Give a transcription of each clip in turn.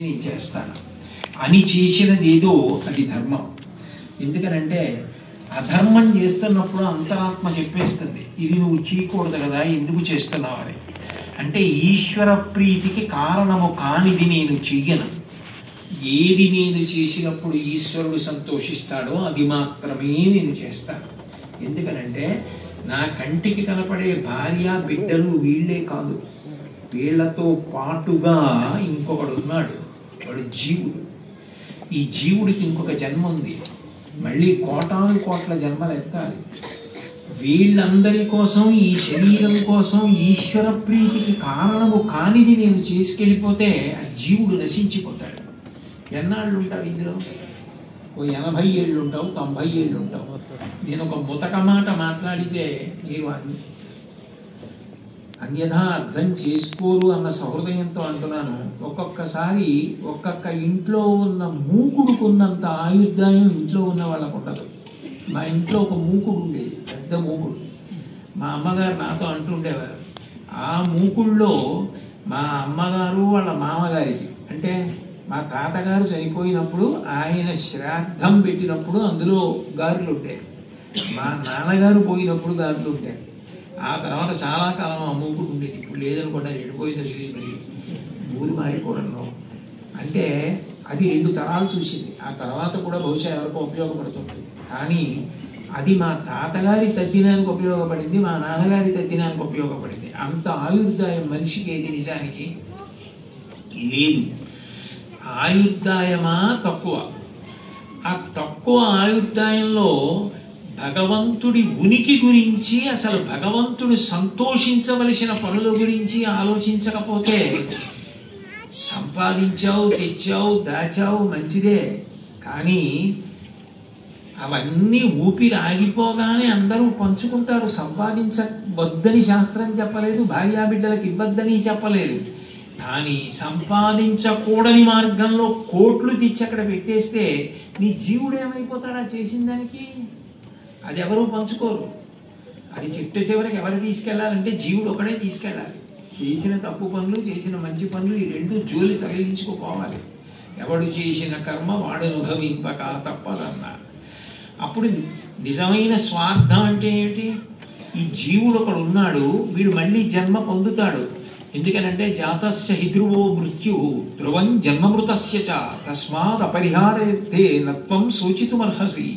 నేను చేస్తాను అని చేసినది ఏదో అది ధర్మం. ఎందుకనంటే అధర్మం చేస్తున్నప్పుడు అంతరాత్మ చెప్పేస్తుంది ఇది నువ్వు చేయకూడదు కదా, ఎందుకు చేస్తున్నావు అని. అంటే ఈశ్వర ప్రీతికి కారణము కానిది నేను చెయ్యను. ఏది నేను చేసినప్పుడు ఈశ్వరుడు సంతోషిస్తాడో అది మాత్రమే నేను చేస్తాను. ఎందుకనంటే నా కంటికి కనపడే భార్య బిడ్డలు వీళ్ళే కాదు, వీళ్లతో పాటుగా ఇంకొకడు ఉన్నాడు, వాడు జీవుడు. ఈ జీవుడికి ఇంకొక జన్మ ఉంది, మళ్ళీ కోటాను కోట్ల జన్మలు ఎత్తాలి. వీళ్ళందరి కోసం, ఈ శరీరం కోసం ఈశ్వర ప్రీతికి కారణము కానిది నేను చేసుకెళ్ళిపోతే ఆ జీవుడు నశించిపోతాడు. ఎన్నాళ్ళు ఉంటావు ఇందులో? ఓ 80 ఏళ్ళు ఉంటావు, 90 ఏళ్ళు ఉంటావు. నేను ఒక ముతక మాట మాట్లాడితే మీరు అన్యథా అర్థం చేసుకోరు అన్న సహృదయంతో అంటున్నాను. ఒక్కొక్కసారి ఒక్కొక్క ఇంట్లో ఉన్న మూకుడుకున్నంత ఆయుర్దాయం ఇంట్లో ఉన్న వాళ్ళకు ఉండదు. మా ఇంట్లో ఒక మూకుడు ఉండేది, పెద్ద మూకుడు. మా అమ్మగారు నాతో అంటుండేవారు, ఆ మూకుడులో మా అమ్మగారు వాళ్ళ మామగారికి, అంటే మా తాతగారు చనిపోయినప్పుడు ఆయన శ్రాద్ధం పెట్టినప్పుడు అందులో గారెలు ఉంటాయి, మా నాన్నగారు పోయినప్పుడు గారెలు ఉంటాయి. ఆ తర్వాత చాలా కాలం ఆ మూకుడు ఉండేది, ఇప్పుడు లేదనుకోండి, వెళ్ళిపోయిందో తెలియదు, మరి ఊరు మారిపోవడంలో. అంటే అది 2 తరాలు చూసింది. ఆ తర్వాత కూడా బహుశా ఎవరికో ఉపయోగపడుతుంది. కానీ అది మా తాతగారి తద్దినానికి ఉపయోగపడింది, మా నాన్నగారి తద్దినానికి ఉపయోగపడింది. అంత ఆయుర్దాయం మనిషికి ఏది నిజానికి లేదు. ఆయుర్దాయమా తక్కువ. ఆ తక్కువ ఆయుర్దాయంలో భగవంతుడి ఉనికి గురించి, అసలు భగవంతుడు సంతోషించవలసిన పనుల గురించి ఆలోచించకపోతే సంపాదించావు, తెచ్చావు, దాచావు, మంచిదే. కానీ అవన్నీ ఊపిరి ఆగిపోగానే అందరూ పంచుకుంటారు. సంపాదించవద్దని శాస్త్రం చెప్పలేదు, భార్యాబిడ్డలకు ఇవ్వద్దని చెప్పలేదు. కానీ సంపాదించకూడని మార్గంలో కోట్లు తెచ్చి అక్కడ పెట్టేస్తే నీ జీవుడు ఏమైపోతాడా చేసిన దానికి? అది ఎవరూ పంచుకోరు. అది చిట్ట చివరికి ఎవరు తీసుకెళ్లాలంటే జీవుడు ఒకడే తీసుకెళ్ళాలి. చేసిన తప్పు పనులు, చేసిన మంచి పనులు, ఈ 2 జోలి తగిలించుకోవాలి. ఎవడు చేసిన కర్మ వాడు అనుభవింపక తప్పదన్నారు. అప్పుడు నిజమైన స్వార్థం అంటే ఏమిటి? ఈ జీవుడు ఒకడు ఉన్నాడు, వీడు మళ్ళీ జన్మ పొందుతాడు. ఎందుకనంటే జాతస్య హి ధ్రువో మృత్యు ధ్రువం జన్మమృతస్య చ తస్మాత్ అపరిహారేతే నత్వం శోచితుమర్హసి.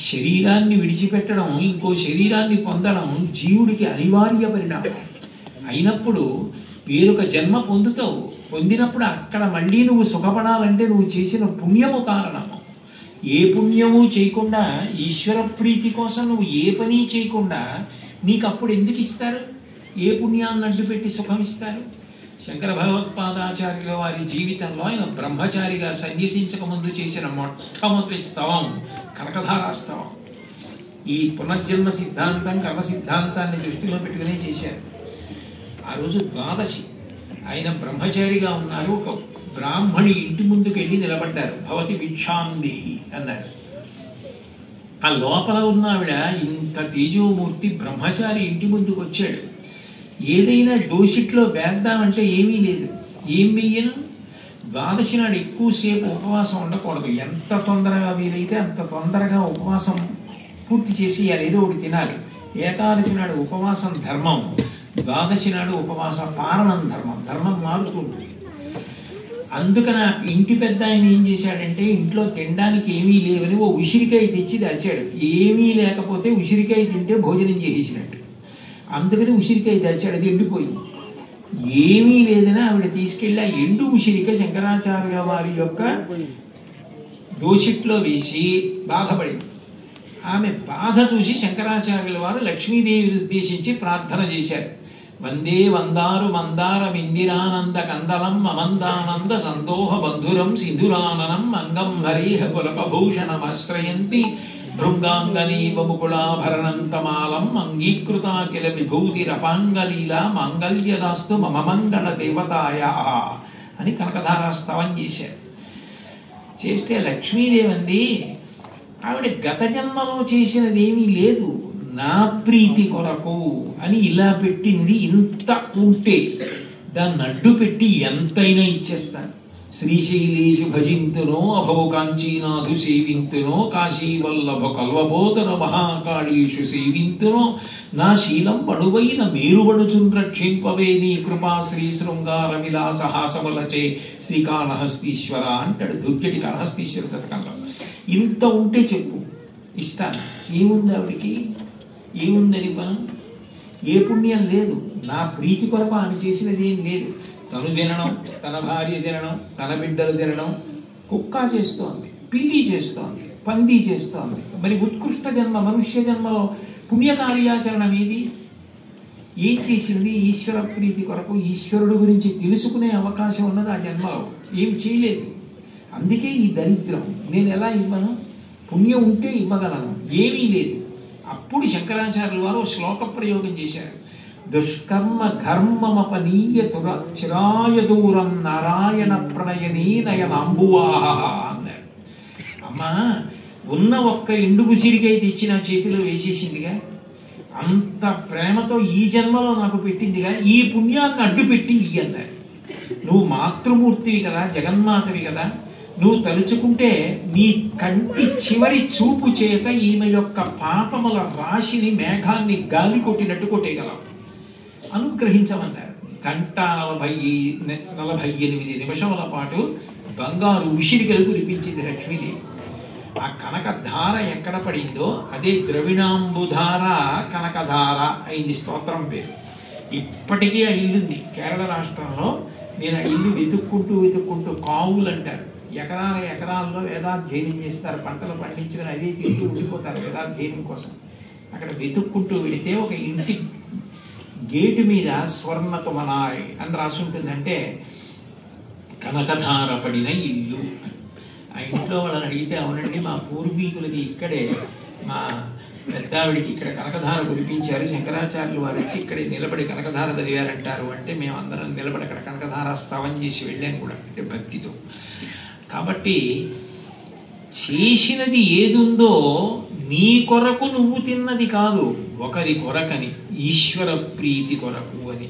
శరీరాన్ని విడిచిపెట్టడం, ఇంకో శరీరాన్ని పొందడం జీవుడికి అనివార్య పరిణామం. అయినప్పుడు వేరొక జన్మ పొందుతావు. పొందినప్పుడు అక్కడ మళ్ళీ నువ్వు సుఖపడాలంటే నువ్వు చేసిన పుణ్యము కారణము. ఏ పుణ్యము చేయకుండా, ఈశ్వర ప్రీతి కోసం నువ్వు ఏ పని చేయకుండా నీకు అప్పుడు ఎందుకు ఇస్తారు? ఏ పుణ్యాన్ని అడ్డుపెట్టి సుఖం ఇస్తారు? శంకర భగవత్పాదాచార్యుల వారి జీవితంలో ఆయన బ్రహ్మచారిగా సన్యసించక ముందు చేసిన మొట్టమొదటి స్తవం కనకధారా స్తవం. ఈ పునర్జన్మ సిద్ధాంతం, కర్మ సిద్ధాంతాన్ని దృష్టిలో పెట్టుకునే చేశారు. ఆ రోజు ద్వాదశి. ఆయన బ్రహ్మచారిగా ఉన్నారు. ఒక బ్రాహ్మణి ఇంటి ముందుకు వెళ్ళి నిలబడ్డారు. భవతి భిక్షాందేహి అన్నారు. ఆ లోపల ఉన్న ఆవిడ, ఇంత తేజోమూర్తి బ్రహ్మచారి ఇంటి ముందుకు వచ్చాడు. ఏదైనా దోషిట్లో వేద్దామంటే ఏమీ లేదు. ఏం వెయ్యను? ద్వాదశి నాడు ఎక్కువసేపు ఉపవాసం ఉండకూడదు. ఎంత తొందరగా వీలైతే అంత తొందరగా ఉపవాసం పూర్తి చేసేయాలి, ఏదో ఒకటి తినాలి. ఏకాదశి నాడు ఉపవాసం ధర్మం, ద్వాదశి నాడు ఉపవాస పారణం ధర్మం. ధర్మం మారుతుంటుంది. అందుకని ఇంటి పెద్ద ఆయన ఏం చేశాడంటే, ఇంట్లో తినడానికి ఏమీ లేవని ఓ ఉసిరికాయ తెచ్చి దాచాడు. ఏమీ లేకపోతే ఉసిరికాయ తింటే భోజనం చేసేసినట్టు. అందుకని ఉసిరికాయ దాచాడు, అది ఎండిపోయింది. ఏమీ లేదని ఆవిడ తీసుకెళ్ళి ఆ ఎండు ఉసిరిక శంకరాచార్య వారి యొక్క దోషిట్లో వేసి బాధపడింది. ఆమె బాధ చూసి శంకరాచార్యుల వారు లక్ష్మీదేవిని ఉద్దేశించి ప్రార్థన చేశారు. వందే వందారు మందార మిందిరానంద కందలం మమందానంద సంతోహ బంధురం సింధురాననం మంగం హరేహ పులకభూషణమాశ్రయంతి భృంగాంగనీవ ముకుళాభరణం తమాలం అంగీకృతాఖిల విభూతిరపాంగలీలా మాంగళ్యదాస్తు మమ మంగళ దేవతాయా అని కనకధారా స్తవం చేశారు. చేస్తే లక్ష్మీదేవి అంది, ఆవిడ గత జన్మలో చేసినది ఏమీ లేదు, నా ప్రీతి కొరకు అని ఇలా పెట్టింది. ఇంత ఉంటే దాన్ని అడ్డు పెట్టి ఎంతైనా ఇచ్చేస్తాను. శ్రీశైలేషు భజింతునో అభవ కాంచీనాథు సేవింతునో కాశీవల్లభ కల్వబోధన మహాకాళీషు సేవింతునో నా శీలం పడువైన మేరుబడుచున్ రక్షింపవే నీ కృపా శ్రీ శృంగార విలాస హాసములచే శ్రీకాళహస్తీశ్వర అంటాడు దుర్గటి కాళహస్తీశ్వర శతకంలో. ఇంత ఉంటే చెప్పు, ఇస్తాను. ఏముంది ఆవిడికి? ఏముందని మనం? ఏ పుణ్యం లేదు. నా ప్రీతి కొరకు ఆమె చేసినది ఏం లేదు. తను తినడం, తన భార్య తినడం, తన బిడ్డలు తినడం, కుక్క చేస్తోంది, పిల్లి చేస్తోంది, పంది చేస్తోంది. మరి ఉత్కృష్ట జన్మ మనుష్య జన్మలో పుణ్యకార్యాచరణ ఏది? ఏం చేసింది? ఈశ్వర ప్రీతి కొరకు ఈశ్వరుడు గురించి తెలుసుకునే అవకాశం ఉన్నది ఆ జన్మలో. ఏం చేయలేదు. అందుకే ఈ దరిద్రం. నేను ఎలా ఇవ్వను? పుణ్యం ఉంటే ఇవ్వగలను, ఏమీ లేదు. అప్పుడు శంకరాచార్యుల వారు శ్లోక ప్రయోగం చేశారు. దుష్కర్మ ఘర్మమపనీయ చిరాయ దూరం నారాయణ ప్రణయనీ నయన అంబువాహ అన్నారు. అమ్మా, ఉన్న ఒక్క ఎండు ఉసిరికాయ తెచ్చి నా చేతిలో వేసేసిందిగా, అంత ప్రేమతో ఈ జన్మలో నాకు పెట్టిందిగా, ఈ పుణ్యాన్ని అడ్డుపెట్టి ఇయ్యి అన్నారు. నువ్వు మాతృమూర్తివి కదా, జగన్మాతవి కదా, నువ్వు తలుచుకుంటే నీ కంటి చివరి చూపు చేత ఈమె యొక్క పాపముల రాశిని మేఘాన్ని గాలి కొట్టినట్టు కొట్టేయగలవు. అనుగ్రహించమన్నారు. 48 నిమిషముల పాటు బంగారు ఉసిరికలు కురిపించింది లక్ష్మీదేవి. ఆ కనకధార ఎక్కడ పడిందో అదే ద్రవిణాంబుధార కనకధార అయింది స్తోత్రం పేరు. ఇప్పటికీ ఆ ఇల్లుంది కేరళ రాష్ట్రంలో. నేను ఆ ఇల్లు వెతుక్కుంటూ కావులు అంటారు. ఎకరాల్లో వేదాధ్యయనం చేస్తారు, పంటలు పండించుకుని అదే తింటూ ఉండిపోతారు వేదాధ్యయనం కోసం. అక్కడ వెతుక్కుంటూ వెళితే ఒక ఇంటి గేటు మీద స్వర్ణతుమనాయ్ అని రాసి ఉంటుంది. అంటే కనకధార పడిన ఇల్లు. ఆ ఇంట్లో వాళ్ళని అడిగితే అవునండి మా పూర్వీకులది ఇక్కడే, మా పెద్దావిడికి ఇక్కడ కనకధార కురిపించారు, శంకరాచార్యులు వారు వచ్చి ఇక్కడే నిలబడి కనకధార చదివారంటారు. అంటే మేము అందరం నిలబడి అక్కడ కనకధార స్తవం చేసి వెళ్ళాను కూడా, అంటే భక్తితో. కాబట్టి చేసినది ఏదుందో నీ కొరకు నువ్వు తిన్నది కాదు, ఒకరి కొరకని, ఈశ్వర ప్రీతి కొరకు అని,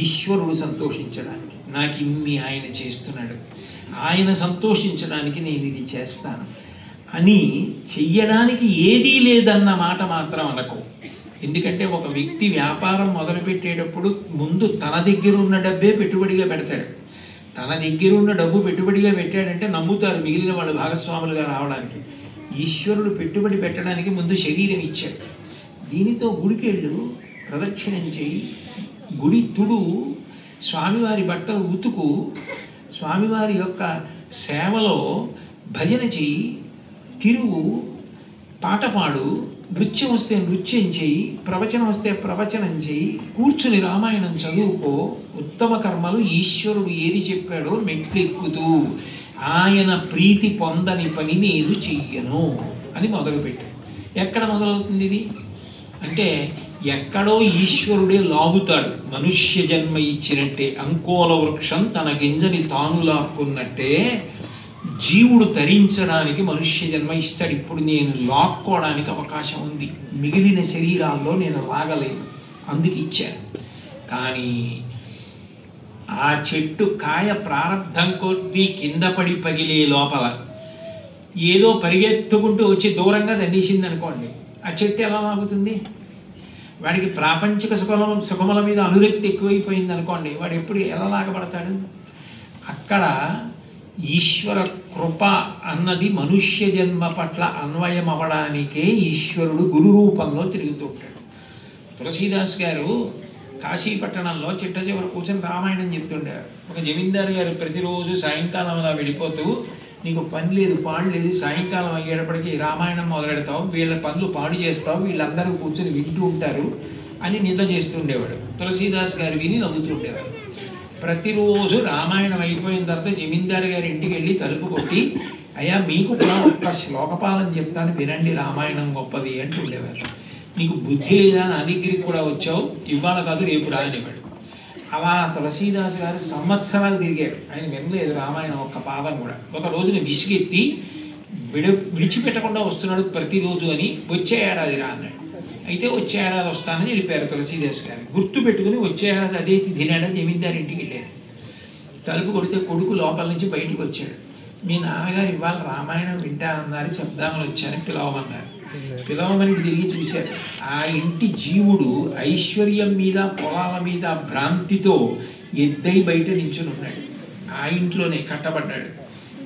ఈశ్వరుడు సంతోషించడానికి. నాకు ఇన్ని ఆయన చేస్తున్నాడు, ఆయన సంతోషించడానికి నేను ఇది చేస్తాను అని చెయ్యడానికి ఏదీ లేదన్న మాట మాత్రం అనకు. ఎందుకంటే ఒక వ్యక్తి వ్యాపారం మొదలుపెట్టేటప్పుడు ముందు తన దగ్గర ఉన్న డబ్బే పెట్టుబడిగా పెడతాడు. తన దగ్గర ఉన్న డబ్బు పెట్టుబడిగా పెట్టాడంటే నమ్ముతారు మిగిలిన వాళ్ళు భాగస్వాములుగా రావడానికి. ఈశ్వరుడు పెట్టుబడి పెట్టడానికి ముందు శరీరం ఇచ్చాడు. దీనితో గుడికెళ్ళు, ప్రదక్షిణం చేయి, గుడి తుడు, స్వామివారి బట్టలు ఉతుకు, స్వామివారి యొక్క సేవలో భజన చెయ్యి, తిరుగు, పాట పాడు, నృత్యం వస్తే నృత్యం చెయ్యి, ప్రవచనం వస్తే ప్రవచనం చెయ్యి, కూర్చుని రామాయణం చదువుకో. ఉత్తమ కర్మలు ఈశ్వరుడు ఏది చెప్పాడో మెట్లెక్కుతూ ఆయన ప్రీతి పొందని పని నేను చెయ్యను అని మొదలుపెట్టాడు. ఎక్కడ మొదలవుతుంది ఇది అంటే, ఎక్కడో ఈశ్వరుడే లాగుతాడు. మనుష్య జన్మ ఇచ్చినట్టే, అంకోల వృక్షం తన గింజని తాను లాక్కున్నట్టే జీవుడు తరించడానికి మనుష్య జన్మ ఇస్తాడు. ఇప్పుడు నేను లాక్కోవడానికి అవకాశం ఉంది, మిగిలిన శరీరాల్లో నేను లాగలేను, అందుకు ఇచ్చాను. కానీ ఆ చెట్టు కాయ ప్రారంధం కొద్దీ కింద పడి పగిలే లోపల ఏదో పరిగెత్తుకుంటూ వచ్చి దూరంగా దండేసింది అనుకోండి, ఆ చెట్టు ఎలా లాగుతుంది? వాడికి ప్రాపంచిక సుఖముల మీద అనురక్తి ఎక్కువైపోయింది అనుకోండి, వాడు ఎప్పుడు ఎలా లాగబడతాడు? అక్కడ ఈశ్వర కృప అన్నది మనుష్య జన్మ పట్ల అన్వయం అవ్వడానికే ఈశ్వరుడు గురు రూపంలో తిరుగుతూ ఉంటాడు. తులసీదాస్ గారు కాశీపట్టణంలో చిట్ట చివరి కూర్చొని రామాయణం చెప్తుండారు. ఒక జమీందారు గారు ప్రతిరోజు సాయంకాలం అలా వెళ్ళిపోతూ, నీకు పని లేదు పాడు లేదు, సాయంకాలం అయ్యేటప్పటికీ రామాయణం మొదలెడతావు, వీళ్ళ పనులు పాడు చేస్తావు, వీళ్ళందరూ కూర్చొని వింటూ ఉంటారు అని నింద చేస్తుండేవాడు. తులసీదాస్ గారు విని నవ్వుతుండేవాడు. ప్రతిరోజు రామాయణం అయిపోయిన తర్వాత జమీందారు గారి ఇంటికి వెళ్ళి తలుపు కొట్టి, అయ్యా మీకు కూడా ఒక్క శ్లోకపాలం చెప్తాను వినండి, రామాయణం గొప్పది అంటుండేవారు. నీకు బుద్ధి లేదా, నా దగ్గరికి కూడా వచ్చావు, ఇవాళ కాదు రేపు రానివాడు. అలా తులసీదాస్ గారు సంవత్సరాలు తిరిగారు, ఆయన వినలేదు రామాయణం ఒక్క పాదం కూడా. ఒక రోజున విసిగెత్తి విడిచిపెట్టకుండా వస్తున్నాడు ప్రతిరోజు అని, వచ్చే ఏడాది రా అన్నాడు. అయితే వచ్చే ఏడాది వస్తానని వెళ్ళిపోయారు తులసీదాస్ గారు. గుర్తు పెట్టుకుని వచ్చే ఏడాది అదే తినేడా జమీందారి ఇంటికి వెళ్ళారు. తలుపు కొడితే కొడుకు లోపల నుంచి బయటికి వచ్చాడు. మీ నాన్నగారు ఇవాళ రామాయణం వింటారన్నారు, చెప్దామని వచ్చాను, పిలవమన్నారు. పిలవమని తిరిగి చూశారు. ఆ ఇంటి జీవుడు ఐశ్వర్యం మీద పొలాల మీద భ్రాంతితో ఎద్దై బయట నించుని ఉన్నాడు. ఆ ఇంట్లోనే కట్టబడ్డాడు.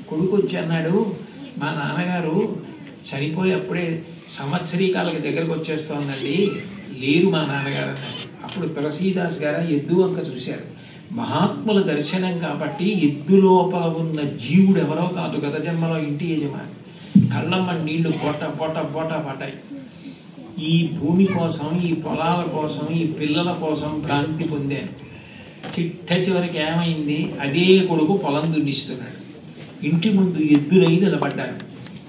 కొడుకు వచ్చి అన్నాడు, మా నాన్నగారు చనిపోయి అప్పుడే సంవత్సరీకాలకి దగ్గరకు వచ్చేస్తోందండి, లేరు మా నాన్నగారు అన్నాడు. అప్పుడు తులసీదాస్ గారు ఎద్దు వంక చూశారు. మహాత్ముల దర్శనం కాబట్టి ఎద్దు లోపల ఉన్న జీవుడు ఎవరో కాదు, గత జన్మలో ఇంటి యజమాని. కళ్ళమ్మ నీళ్లు పొట పొట పొట పడ్డాయి. ఈ భూమి కోసం, ఈ పొలాల కోసం, ఈ పిల్లల కోసం భ్రాంతి పొందాను. చిట్ట చివరికి ఏమైంది, అదే కొడుకు పొలం దున్నిస్తున్నాడు. ఇంటి ముందు ఎద్దులై నిలబడ్డారు.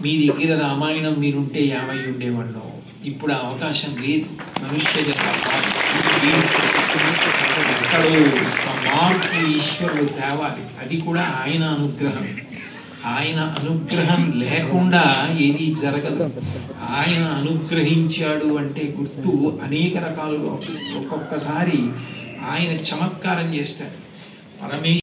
మీ దగ్గర రామాయణం మీరుంటే 50 ఉండేవాళ్ళు. ఇప్పుడు ఆ అవకాశం లేదు. మనుష్య ఎక్కడో మార్పు ఈశ్వరుడు తేవాలి. అది కూడా ఆయన అనుగ్రహం. ఆయన అనుగ్రహం లేకుండా ఏది జరగదు. ఆయన అనుగ్రహించాడు అంటే గుర్తు అనేక రకాలుగా ఒక్కొక్కసారి ఆయన చమత్కారం చేస్తాడు. పరమేశ్వరుడు